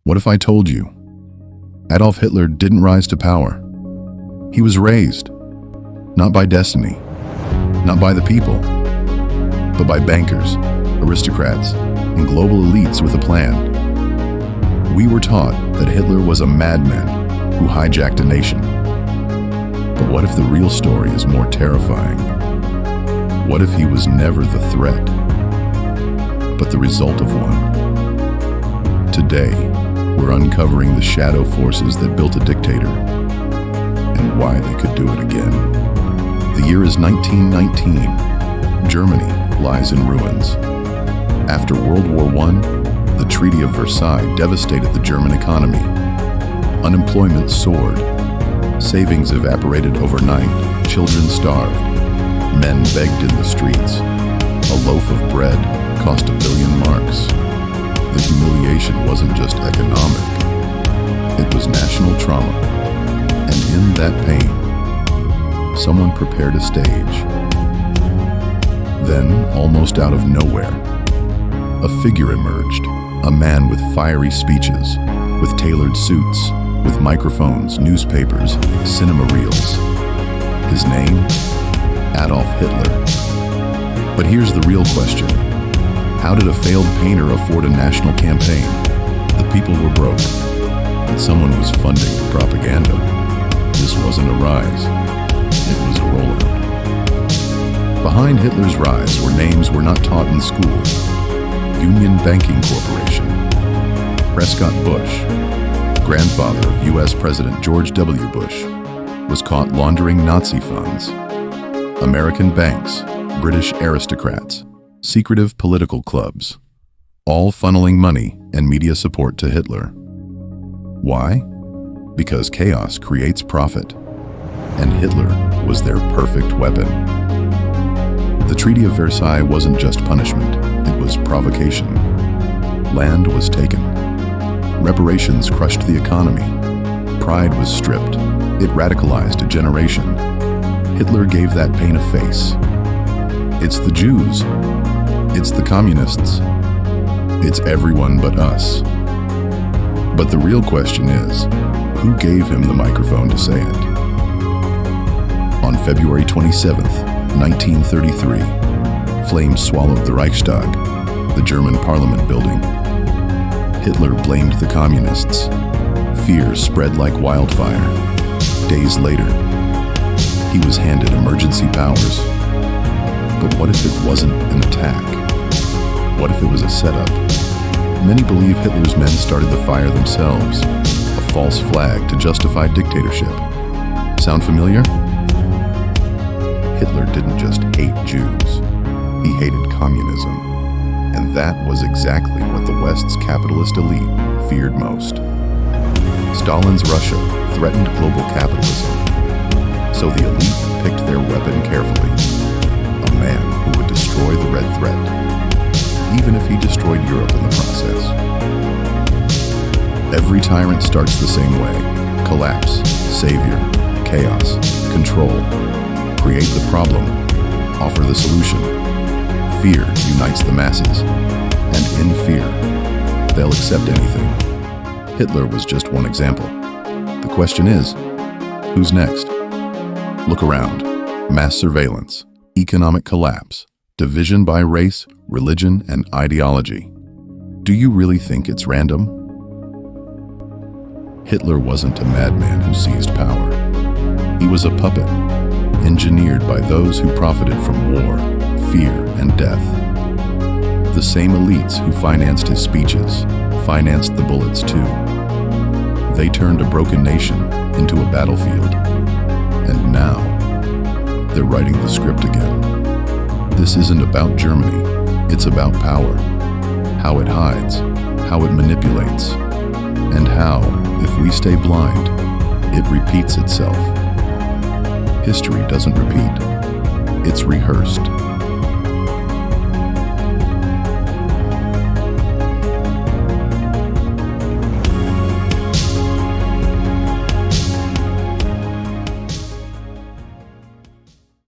What if I told you Adolf Hitler didn't rise to power? He was raised, not by destiny, not by the people, but by bankers, aristocrats, and global elites with a plan. We were taught that Hitler was a madman who hijacked a nation. But what if the real story is more terrifying? What if he was never the threat, but the result of one? Today, we're uncovering the shadow forces that built a dictator and why they could do it again. The year is 1919. Germany lies in ruins. After World War I, the Treaty of Versailles devastated the German economy. Unemployment soared. Savings evaporated overnight. Children starved. Men begged in the streets. A loaf of bread cost 1 billion marks. The humiliation wasn't just economic. It was national trauma. And in that pain, someone prepared a stage. Then, almost out of nowhere, a figure emerged. A man with fiery speeches, with tailored suits, with microphones, newspapers, cinema reels. His name? Adolf Hitler. But here's the real question. How did a failed painter afford a national campaign? The people were broke, but someone was funding the propaganda. This wasn't a rise, it was a rollout. Behind Hitler's rise were names we're not taught in school. Union Banking Corporation. Prescott Bush, grandfather of U.S. President George W. Bush, was caught laundering Nazi funds. American banks, British aristocrats, secretive political clubs, all funneling money and media support to Hitler. Why? Because chaos creates profit, and Hitler was their perfect weapon. The Treaty of Versailles wasn't just punishment, it was provocation. Land was taken. Reparations crushed the economy. Pride was stripped. It radicalized a generation. Hitler gave that pain a face. It's the Jews. It's the communists. It's everyone but us. But the real question is, who gave him the microphone to say it? On February 27th, 1933, flames swallowed the Reichstag, the German parliament building. Hitler blamed the communists. Fear spread like wildfire. Days later, he was handed emergency powers. But what if it wasn't an attack? What if it was a setup? Many believe Hitler's men started the fire themselves, a false flag to justify dictatorship. Sound familiar? Hitler didn't just hate Jews, he hated communism. And that was exactly what the West's capitalist elite feared most. Stalin's Russia threatened global capitalism, so the elite picked their weapon carefully. A man who would destroy the Red Threat, even if he destroyed Europe in the process. Every tyrant starts the same way. Collapse, savior, chaos, control. Create the problem, offer the solution. Fear unites the masses, and in fear, they'll accept anything. Hitler was just one example. The question is, who's next? Look around. Mass surveillance, economic collapse, division by race, religion, and ideology. Do you really think it's random? Hitler wasn't a madman who seized power. He was a puppet, engineered by those who profited from war, fear, and death. The same elites who financed his speeches financed the bullets too. They turned a broken nation into a battlefield. And now, they're writing the script again. This isn't about Germany, it's about power. How it hides, how it manipulates, and how, if we stay blind, it repeats itself. History doesn't repeat, it's rehearsed.